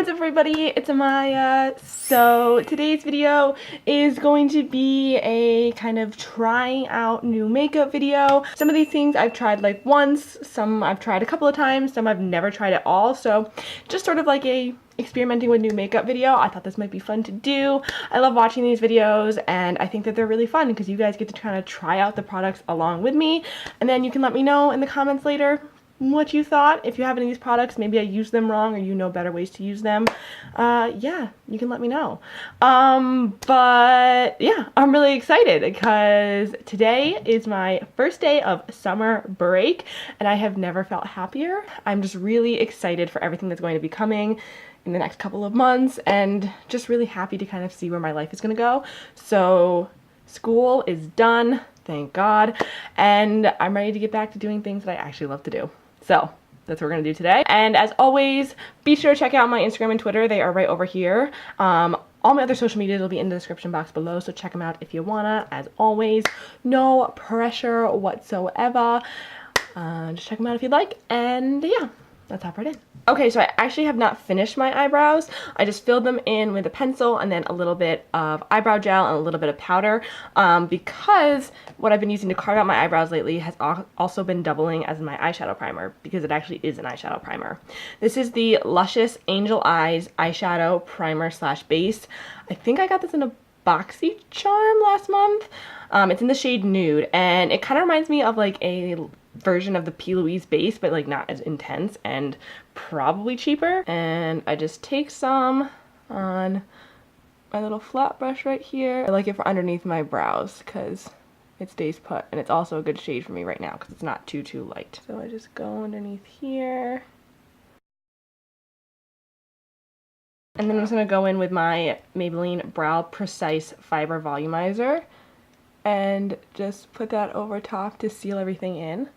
what's up everybody, it's Amaya. So today's video is going to be a kind of trying out new makeup video. Some of these things I've tried like once, some I've tried a couple of times, some I've never tried at all. So just sort of like a experimenting with new makeup video. I thought this might be fun to do. I love watching these videos and I think that they're really fun because you guys get to kind of try out the products along with me, and then you can let me know in the comments later what you thought. If you have any of these products, maybe I used them wrong or you know better ways to use them, yeah, you can let me know. But yeah, I'm really excited because today is my first day of summer break and I have never felt happier. I'm just really excited for everything that's going to be coming in the next couple of months and just really happy to kind of see where my life is going to go. So school is done, thank God, and I'm ready to get back to doing things that I actually love to do. So that's what we're gonna do today. And as always, be sure to check out my Instagram and Twitter. They are right over here. All my other social medias will be in the description box below, so check them out if you wanna. As always, no pressure whatsoever. Just check them out if you'd like, and yeah, let's hop right in. Okay, so I actually have not finished my eyebrows. I just filled them in with a pencil and then a little bit of eyebrow gel and a little bit of powder, because what I've been using to carve out my eyebrows lately has also been doubling as my eyeshadow primer, because it actually is an eyeshadow primer. This is the Luscious Angel Eyes eyeshadow primer slash base. I think I got this in a BoxyCharm last month. It's in the shade Nude, and it kind of reminds me of like a version of the P. Louise base, but like not as intense and probably cheaper. And I just take some on my little flat brush right here. I like it for underneath my brows because it stays put, and it's also a good shade for me right now because it's not too light. So I just go underneath here. And then I'm just gonna go in with my Maybelline Brow Precise Fiber Volumizer and just put that over top to seal everything in.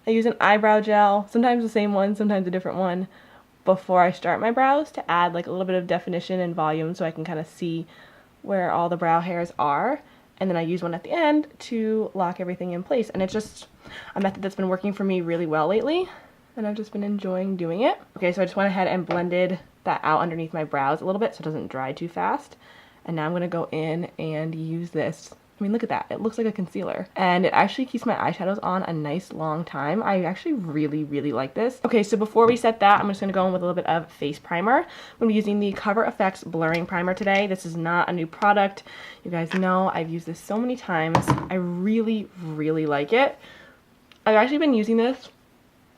I use an eyebrow gel, sometimes the same one, sometimes a different one, before I start my brows to add like a little bit of definition and volume so I can kind of see where all the brow hairs are. And then I use one at the end to lock everything in place. And it's just a method that's been working for me really well lately, and I've just been enjoying doing it. Okay, so I just went ahead and blended that out underneath my brows a little bit so it doesn't dry too fast. And now I'm gonna go in and use this. I mean, look at that. It looks like a concealer. And it actually keeps my eyeshadows on a nice long time. I actually really like this. Okay, so before we set that, I'm just gonna go in with a little bit of face primer. I'm gonna be using the Cover FX Blurring Primer today. This is not a new product. You guys know I've used this so many times. I really like it. I've actually been using this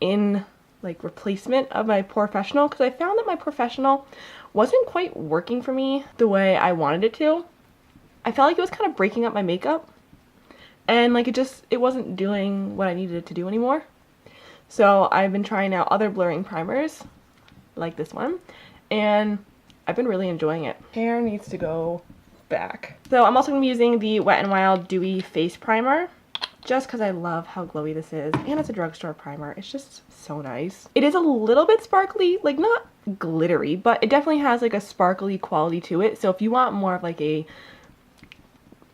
in like replacement of my Professional because I found that my Professional wasn't quite working for me the way I wanted it to. I felt like it was kind of breaking up my makeup, and like it wasn't doing what I needed it to do anymore. So I've been trying out other blurring primers like this one, and I've been really enjoying it. Hair needs to go back. So I'm also going to be using the Wet n Wild Dewy Face Primer, just because I love how glowy this is, and it's a drugstore primer. It's just so nice. It is a little bit sparkly, like not glittery, but it definitely has like a sparkly quality to it. So if you want more of like a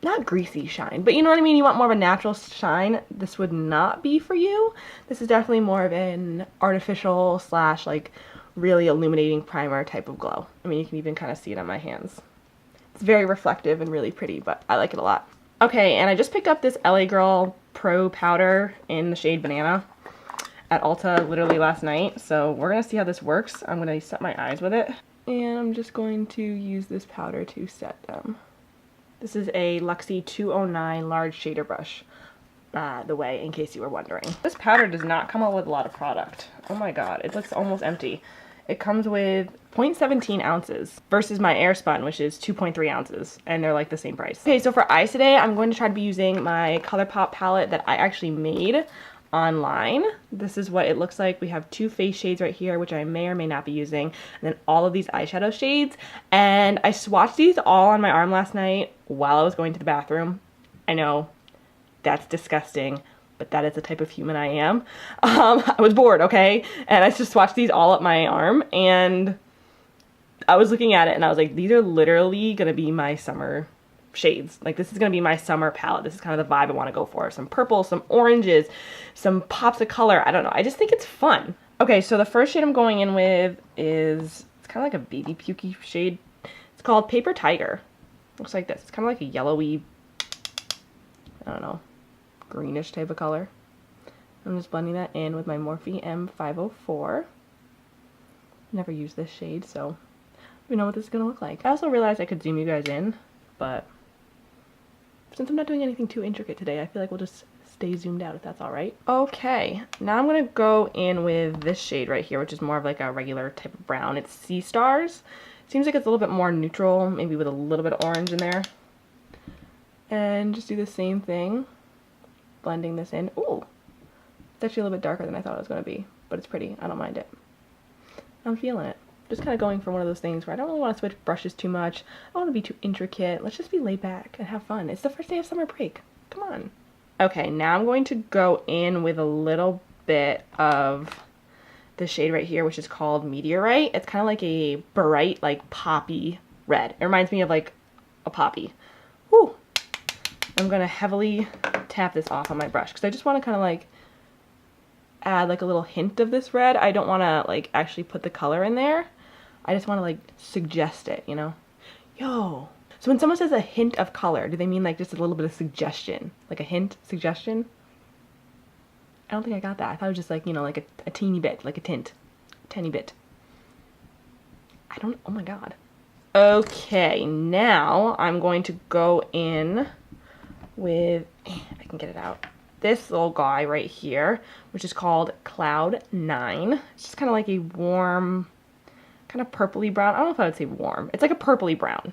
not greasy shine, but you know what I mean, you want more of a natural shine, this would not be for you. This is definitely more of an artificial slash like really illuminating primer type of glow. I mean, you can even kind of see it on my hands. It's very reflective and really pretty, but I like it a lot. Okay, and I just picked up this LA Girl Pro Powder in the shade Banana at Ulta literally last night, so we're gonna see how this works. I'm gonna set my eyes with it, and I'm just going to use this powder to set them. This is a Luxie 209 large shader brush, by the way, in case you were wondering. This powder does not come out with a lot of product. Oh my god, it looks almost empty. It comes with 0.17 ounces versus my Airspun, which is 2.3 ounces, and they're like the same price. Okay, so for eyes today, I'm going to try to be using my Colourpop palette that I actually made online. This is what it looks like. We have two face shades right here, which I may or may not be using, and then all of these eyeshadow shades. And I swatched these all on my arm last night while I was going to the bathroom. I know, that's disgusting, but that is the type of human I am. I was bored, okay? And I just swatched these all up my arm, and I was looking at it and I was like, these are literally gonna be my summer shades. Like, this is gonna be my summer palette. This is kind of the vibe I want to go for. Some purple, some oranges, some pops of color. I don't know. I just think it's fun. Okay, so the first shade I'm going in with is It's kind of like a baby pukey shade. It's called Paper Tiger. Looks like this. It's kind of like a yellowy, I don't know, greenish type of color. I'm just blending that in with my Morphe M504. Never used this shade, so we know what this is going to look like. I also realized I could zoom you guys in, but since I'm not doing anything too intricate today, I feel like we'll just stay zoomed out if that's alright. Okay, now I'm going to go in with this shade right here, which is more of like a regular type of brown. It's Sea Stars. It seems like it's a little bit more neutral, maybe with a little bit of orange in there. And just do the same thing, blending this in. Ooh, it's actually a little bit darker than I thought it was going to be, but it's pretty. I don't mind it. I'm feeling it. Just kind of going for one of those things where I don't really want to switch brushes too much. I don't want to be too intricate. Let's just be laid back and have fun. It's the first day of summer break. Come on. Okay, now I'm going to go in with a little bit of the shade right here, which is called Meteorite. It's kind of like a bright, like poppy red. It reminds me of like a poppy. Whew. I'm going to heavily tap this off on my brush because I just want to kind of like add like a little hint of this red. I don't want to like actually put the color in there. I just want to like suggest it, you know? Yo. So when someone says a hint of color, do they mean like just a little bit of suggestion? Like a hint, suggestion? I don't think I got that. I thought it was just like, you know, like a teeny bit, like a tint. Tiny bit. I don't, oh my god. Okay, now I'm going to go in with, if I can get it out, this little guy right here, which is called Cloud 9. It's just kind of like a warm, kind of purpley brown. I don't know if I would say warm. It's like a purpley brown.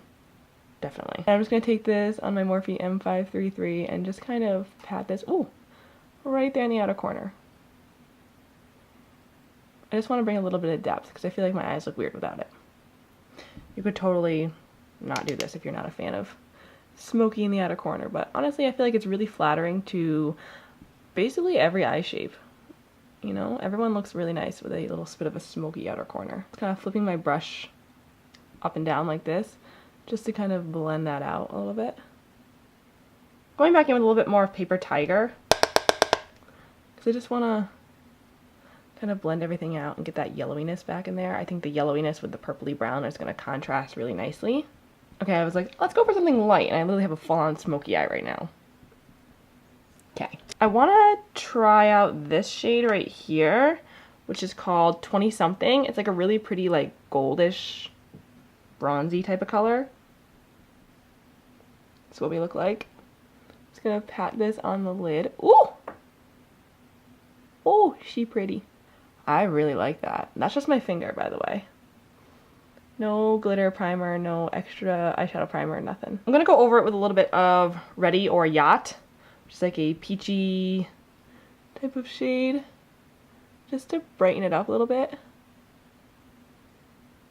Definitely. And I'm just going to take this on my Morphe M533 and just kind of pat this, ooh, right there in the outer corner. I just want to bring a little bit of depth because I feel like my eyes look weird without it. You could totally not do this if you're not a fan of smoky in the outer corner, but honestly I feel like it's really flattering to basically every eye shape. You know, everyone looks really nice with a little bit of a smoky outer corner. Just kind of flipping my brush up and down like this just to kind of blend that out a little bit. Going back in with a little bit more of Paper Tiger because I just want to kind of blend everything out and get that yellowiness back in there. I think the yellowiness with the purpley brown is going to contrast really nicely. Okay, I was like, let's go for something light, and I literally have a full-on smoky eye right now. Okay. I want to try out this shade right here, which is called 20-something. It's like a really pretty, like, goldish, bronzy type of color. That's what we look like. Just gonna pat this on the lid. Ooh! Oh, she pretty. I really like that. That's just my finger, by the way. No glitter primer, no extra eyeshadow primer, nothing. I'm gonna go over it with a little bit of Ready or Yacht, which is like a peachy type of shade, just to brighten it up a little bit.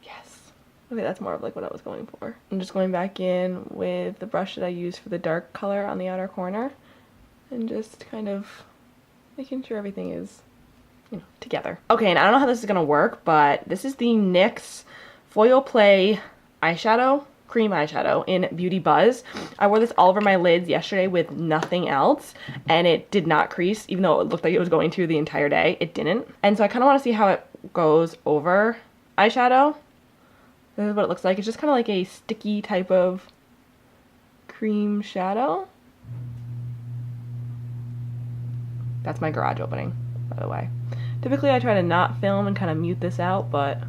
Yes. Okay, that's more of like what I was going for. I'm just going back in with the brush that I used for the dark color on the outer corner, and just kind of making sure everything is, you know, together. Okay, and I don't know how this is gonna work, but this is the NYX Foil Play eyeshadow, cream eyeshadow in Beauty Buzz. I wore this all over my lids yesterday with nothing else, and it did not crease, even though it looked like it was going to the entire day. It didn't. And so I kind of want to see how it goes over eyeshadow. This is what it looks like. It's just kind of like a sticky type of cream shadow. That's my garage opening, by the way. Typically I try to not film and kind of mute this out, but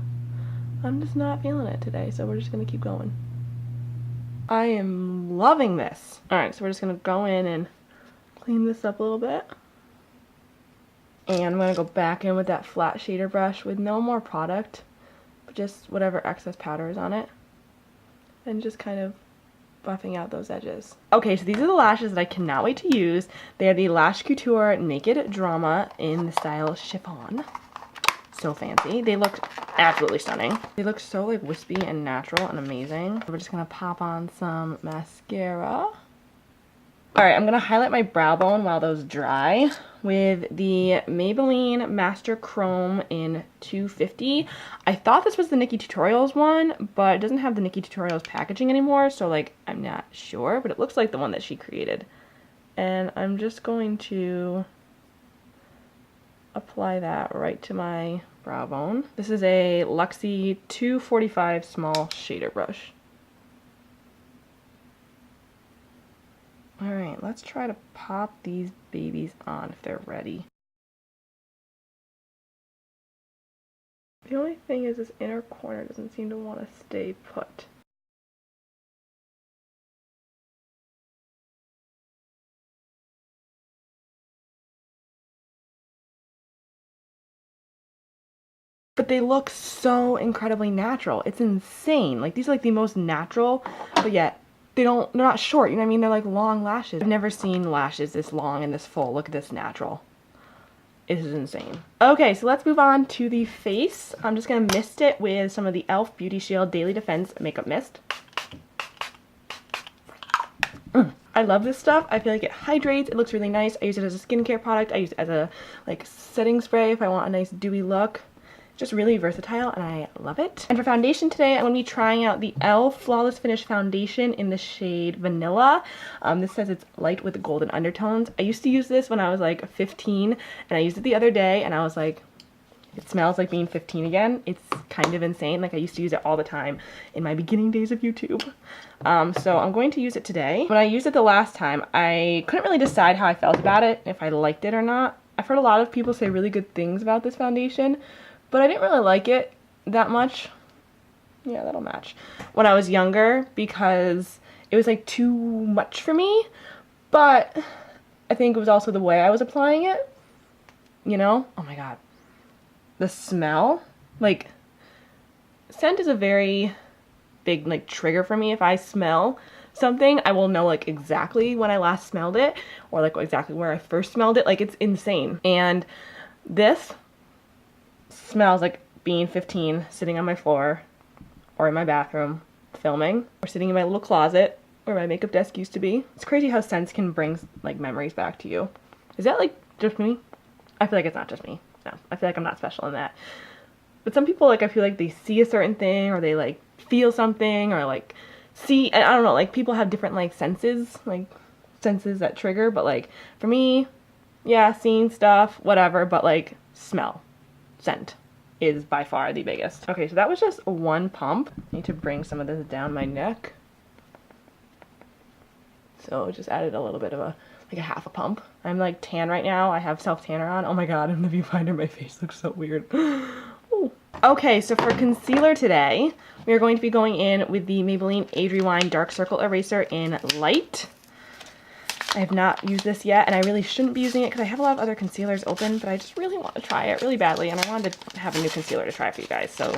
I'm just not feeling it today, so we're just gonna keep going. I am loving this. Alright, so we're just gonna go in and clean this up a little bit. And I'm gonna go back in with that flat shader brush with no more product, but just whatever excess powder is on it. And just kind of buffing out those edges. Okay, so these are the lashes that I cannot wait to use. They are the Lash Couture Naked Drama in the style Chiffon. So fancy. They look absolutely stunning. They look so like wispy and natural and amazing. We're just gonna pop on some mascara. Alright, I'm gonna highlight my brow bone while those dry with the Maybelline Master Chrome in 250. I thought this was the Nikki Tutorials one, but it doesn't have the Nikki Tutorials packaging anymore, so like I'm not sure, but it looks like the one that she created. And I'm just going to apply that right to my brow bone. This is a Luxie 245 small shader brush. Alright, let's try to pop these babies on if they're ready. The only thing is this inner corner doesn't seem to want to stay put. But they look so incredibly natural. It's insane. Like, these are like the most natural, but yet they're not short, you know what I mean? They're like long lashes. I've never seen lashes this long and this full. Look at this natural. This is insane. Okay, so let's move on to the face. I'm just gonna mist it with some of the e.l.f. Beauty Shield Daily Defense Makeup Mist. I love this stuff. I feel like it hydrates. It looks really nice. I use it as a skincare product. I use it as a like setting spray if I want a nice dewy look. Just really versatile and I love it. And for foundation today, I'm going to be trying out the e.l.f. Flawless Finish Foundation in the shade Vanilla. This says it's light with golden undertones. I used to use this when I was like 15 and I used it the other day and I was like, it smells like being 15 again. It's kind of insane. Like I used to use it all the time in my beginning days of YouTube. So I'm going to use it today. When I used it the last time, I couldn't really decide how I felt about it, if I liked it or not. I've heard a lot of people say really good things about this foundation, but I didn't really like it that much. Yeah, that'll match. When I was younger, because it was like too much for me, but I think it was also the way I was applying it, you know? Oh my god. The smell, like, scent is a very big like trigger for me. If I smell something, I will know like exactly when I last smelled it or like exactly where I first smelled it. Like, it's insane. And this smells like being 15, sitting on my floor or in my bathroom filming, or sitting in my little closet where my makeup desk used to be. It's crazy how scents can bring like memories back to you. Is that like just me? I feel like it's not just me. No, I feel like I'm not special in that. But some people, like, I feel like they see a certain thing or they like feel something or like see, I don't know, like people have different like senses that trigger, but like for me, yeah, seeing stuff, whatever, but like smell, scent is by far the biggest. Okay, so that was just one pump. I need to bring some of this down my neck. So just added a little bit of a half a pump. I'm like tan right now. I have self tanner on. Oh my god, in the viewfinder my face looks so weird. Ooh. Okay, so for concealer today, we are going to be going in with the Maybelline Age Rewind Dark Circle Eraser in Light. I have not used this yet, and I really shouldn't be using it because I have a lot of other concealers open, but I just really want to try it really badly, and I wanted to have a new concealer to try for you guys, so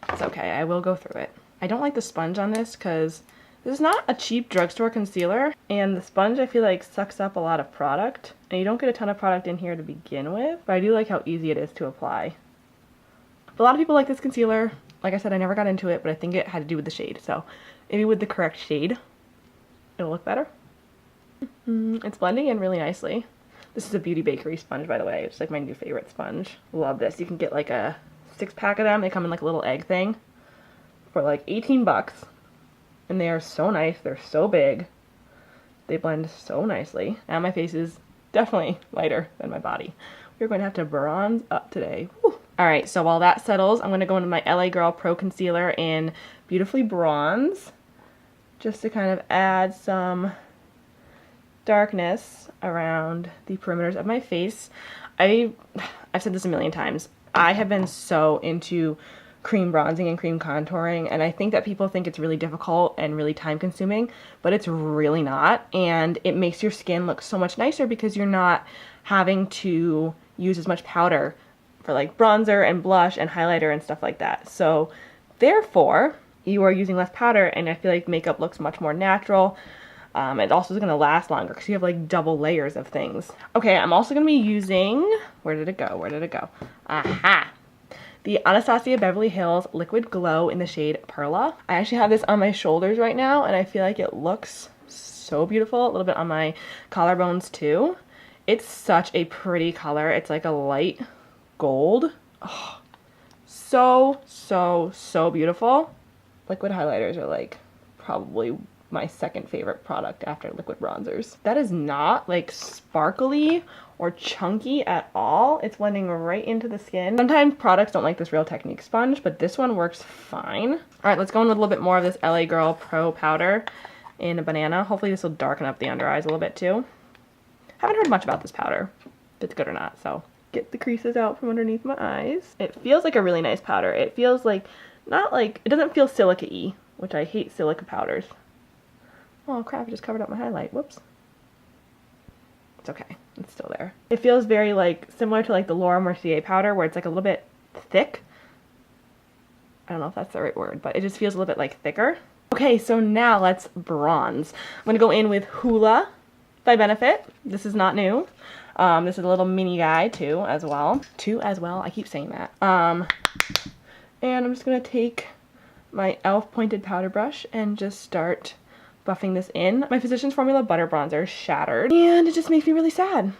it's okay. I will go through it. I don't like the sponge on this because this is not a cheap drugstore concealer, and the sponge I feel like sucks up a lot of product, and you don't get a ton of product in here to begin with, but I do like how easy it is to apply. But a lot of people like this concealer. Like I said, I never got into it, but I think it had to do with the shade, so maybe with the correct shade, it'll look better. It's blending in really nicely. This is a Beauty Bakery sponge, by the way. It's like my new favorite sponge. Love this. You can get like a 6-pack of them. They come in like a little egg thing for like 18 bucks. And they are so nice. They're so big. They blend so nicely. And my face is definitely lighter than my body. We're going to have to bronze up today. Whew. All right, so while that settles, I'm going to go into my LA Girl Pro Concealer in Beautifully Bronze, just to kind of add some darkness around the perimeters of my face. I've said this a million times. I have been so into cream bronzing and cream contouring, and I think that people think it's really difficult and really time consuming, but it's really not, and it makes your skin look so much nicer because you're not having to use as much powder for like bronzer and blush and highlighter and stuff like that. So therefore you are using less powder, and I feel like makeup looks much more natural. It also is going to last longer because you have like double layers of things. Okay, I'm also going to be using, where did it go? Where did it go? Aha! The Anastasia Beverly Hills Liquid Glow in the shade Perla. I actually have this on my shoulders right now, and I feel like it looks so beautiful. A little bit on my collarbones too. It's such a pretty color. It's like a light gold. Oh, so, so, so beautiful. Liquid highlighters are like probably my second favorite product after liquid bronzers. That is not like sparkly or chunky at all. It's blending right into the skin. Sometimes products don't like this Real Technique sponge, but this one works fine. All right, let's go in with a little bit more of this LA Girl Pro powder in a banana. Hopefully this will darken up the under eyes a little bit too. Haven't heard much about this powder, if it's good or not, so get the creases out from underneath my eyes. It feels like a really nice powder. It feels like, not like, it doesn't feel silica-y, which I hate silica powders. Oh crap, I just covered up my highlight, whoops. It's okay, it's still there. It feels very like, similar to like the Laura Mercier powder where it's like a little bit thick. I don't know if that's the right word, but it just feels a little bit like thicker. Okay, so now let's bronze. I'm gonna go in with Hoola by Benefit. This is not new. This is a little mini guy too, as well. I keep saying that. And I'm just gonna take my e.l.f. pointed powder brush and just start buffing this in. My Physicians Formula Butter Bronzer shattered, and it just makes me really sad.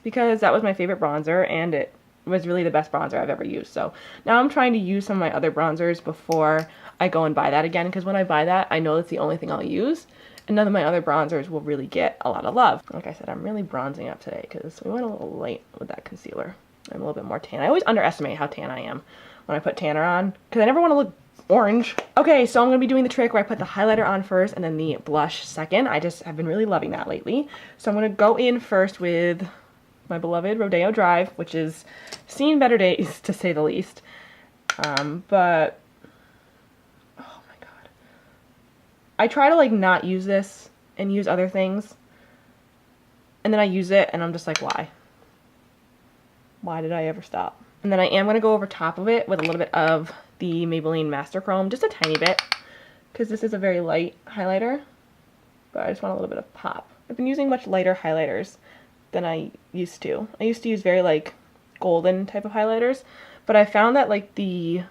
Because that was my favorite bronzer, and it was really the best bronzer I've ever used. So now I'm trying to use some of my other bronzers before I go and buy that again, because when I buy that, I know that's the only thing I'll use. And none of my other bronzers will really get a lot of love. Like I said, I'm really bronzing up today because we went a little light with that concealer. I'm a little bit more tan. I always underestimate how tan I am when I put tanner on because I never want to look orange. Okay, so I'm going to be doing the trick where I put the highlighter on first and then the blush second. I've been really loving that lately. So I'm going to go in first with my beloved Rodeo Drive, which is seen better days to say the least. But I try to like not use this and use other things, and then I use it and I'm just like, why? Why did I ever stop? And then I am going to go over top of it with a little bit of the Maybelline Master Chrome, just a tiny bit, because this is a very light highlighter, but I just want a little bit of pop. I've been using much lighter highlighters than I used to. I used to use very like golden type of highlighters, but I found that like the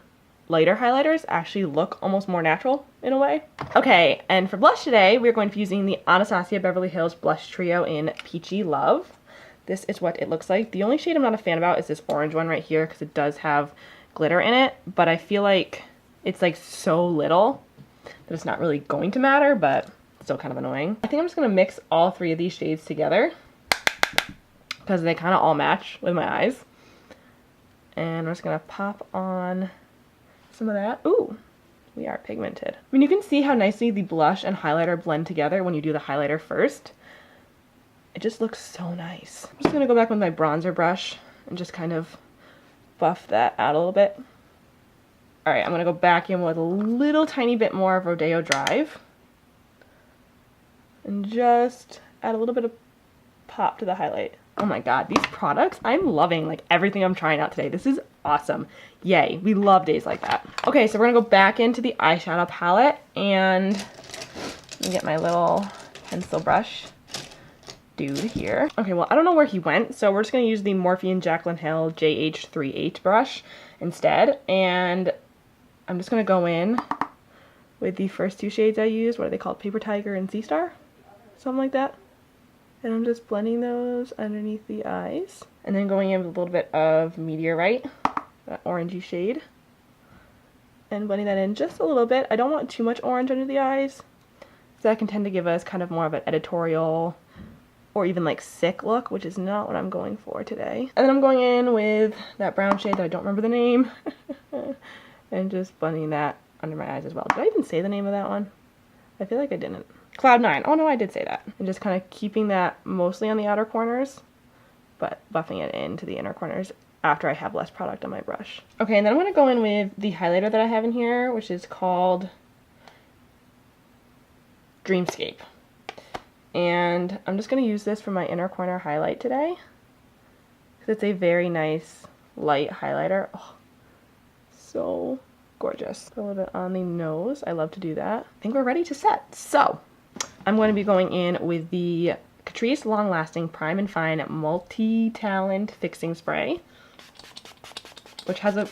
lighter highlighters actually look almost more natural in a way. Okay, and for blush today, we're going to be using the Anastasia Beverly Hills Blush Trio in Peachy Love. This is what it looks like. The only shade I'm not a fan about is this orange one right here because it does have glitter in it, but I feel like it's like so little that it's not really going to matter, but still kind of annoying. I think I'm just going to mix all three of these shades together because they kind of all match with my eyes. And I'm just going to pop on some of that. Ooh, we are pigmented. I mean, you can see how nicely the blush and highlighter blend together when you do the highlighter first. It just looks so nice. I'm just gonna go back with my bronzer brush and just kind of buff that out a little bit. All right, I'm gonna go back in with a little tiny bit more of Rodeo Drive and just add a little bit of pop to the highlight. Oh my god, these products, I'm loving like everything I'm trying out today. This is awesome. Yay, we love days like that. Okay, so we're gonna go back into the eyeshadow palette and let me get my little pencil brush dude here. Okay, well, I don't know where he went, so we're just gonna use the Morphe Jaclyn Hill JH38 brush instead, and I'm just gonna go in with the first two shades I used. What are they called? Paper Tiger and Sea Star? Something like that. And I'm just blending those underneath the eyes. And then going in with a little bit of Meteorite, that orangey shade. And blending that in just a little bit. I don't want too much orange under the eyes, so that can tend to give us kind of more of an editorial or even like sick look, which is not what I'm going for today. And then I'm going in with that brown shade that I don't remember the name. And just blending that under my eyes as well. Did I even say the name of that one? I feel like I didn't. Cloud 9. Oh no, I did say that. And just kind of keeping that mostly on the outer corners, but buffing it into the inner corners after I have less product on my brush. Okay, and then I'm going to go in with the highlighter that I have in here, which is called Dreamscape. And I'm just going to use this for my inner corner highlight today, because it's a very nice light highlighter. Oh, so gorgeous. A little bit on the nose. I love to do that. I think we're ready to set. So I'm going to be going in with the Catrice Long Lasting Prime and Fine Multi-Talent Fixing Spray, which has a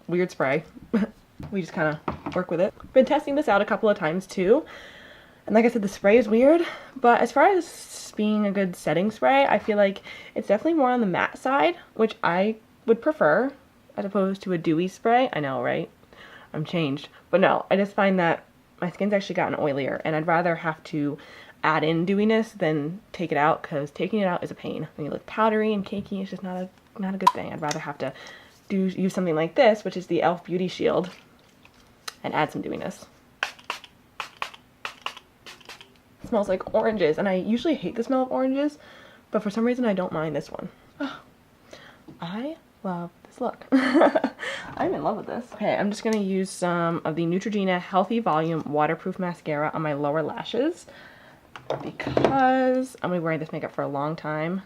weird spray. We just kind of work with it. Been testing this out a couple of times too. And like I said, the spray is weird, but as far as being a good setting spray, I feel like it's definitely more on the matte side, which I would prefer as opposed to a dewy spray. I know, right? I'm changed. But no, I just find that my skin's actually gotten oilier, and I'd rather have to add in dewiness than take it out, because taking it out is a pain. When you look powdery and cakey, it's just not a good thing. I'd rather have to use something like this, which is the e.l.f. Beauty Shield, and add some dewiness. It smells like oranges, and I usually hate the smell of oranges, but for some reason I don't mind this one. Oh, I love this look. I'm in love with this. Okay, I'm just gonna use some of the Neutrogena Healthy Volume Waterproof Mascara on my lower lashes, because I'm gonna be wearing this makeup for a long time,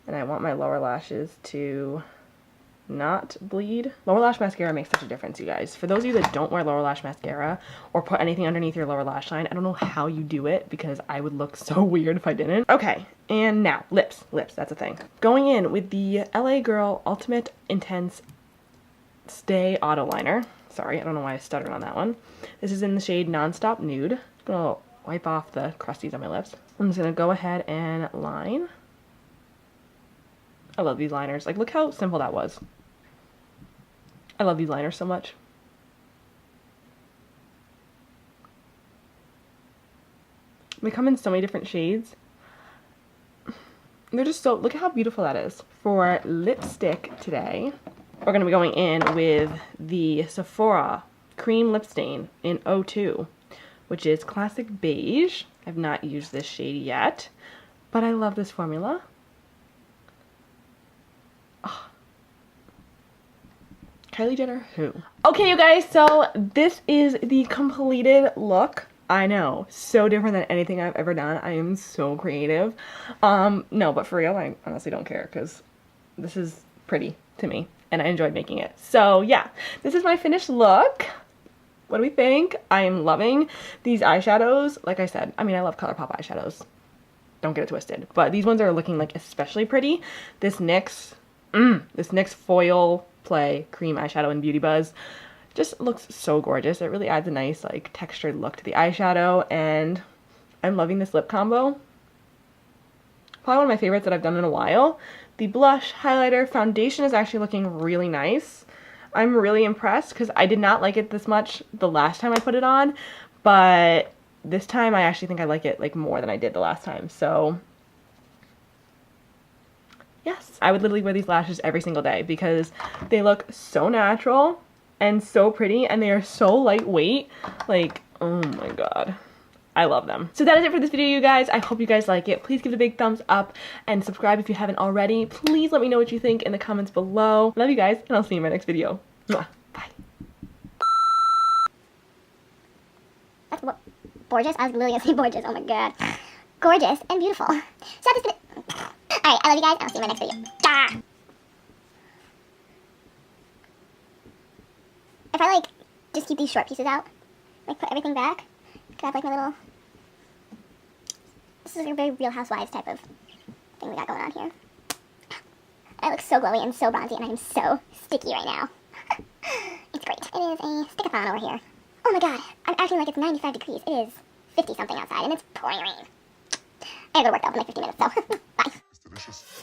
and I want my lower lashes to not bleed. Lower lash mascara makes such a difference, you guys. For those of you that don't wear lower lash mascara or put anything underneath your lower lash line, I don't know how you do it, because I would look so weird if I didn't. Okay, and now lips, that's a thing. Going in with the LA Girl Ultimate Intense Stay Auto Liner. Sorry, I don't know why I stuttered on that one. This is in the shade Nonstop Nude. I'm gonna wipe off the crusties on my lips. I'm just gonna go ahead and line. I love these liners. Like, look how simple that was. I love these liners so much. They come in so many different shades. They're just so, look at how beautiful that is. For lipstick today, we're going to be going in with the Sephora Cream Lip Stain in 02, which is Classic Beige. I've not used this shade yet, but I love this formula. Oh. Kylie Jenner who? Okay, you guys, so this is the completed look. I know, so different than anything I've ever done. I am so creative. No, but for real, I honestly don't care, because this is pretty to me, and I enjoyed making it. So yeah, this is my finished look. What do we think? I am loving these eyeshadows. Like I said, I mean, I love Colourpop eyeshadows. Don't get it twisted. But these ones are looking like especially pretty. This NYX Foil Play Cream Eyeshadow in Beauty Buzz just looks so gorgeous. It really adds a nice like textured look to the eyeshadow, and I'm loving this lip combo. Probably one of my favorites that I've done in a while. The blush, highlighter, foundation is actually looking really nice. I'm really impressed, because I did not like it this much the last time I put it on, but this time I actually think I like it like more than I did the last time. So yes, I would literally wear these lashes every single day, because they look so natural and so pretty, and they are so lightweight. Like, oh my god. I love them. So that is it for this video, you guys. I hope you guys like it. Please give it a big thumbs up and subscribe if you haven't already. Please let me know what you think in the comments below. Love you guys, and I'll see you in my next video. Mwah. Bye. That's what? Gorgeous? I was literally gonna say gorgeous. Oh my god. Gorgeous and beautiful. So this video. Alright, I love you guys, and I'll see you in my next video. Ah! If I like just keep these short pieces out, like put everything back, could I have like my little, this is a very Real Housewives type of thing we got going on here. I look so glowy and so bronzy, and I'm so sticky right now. It's great. It is a stick-a-thon over here. Oh my god, I'm acting like it's 95 degrees. It is 50 something outside, and it's pouring rain. I gotta go to work though in like 15 minutes, so bye. It's delicious.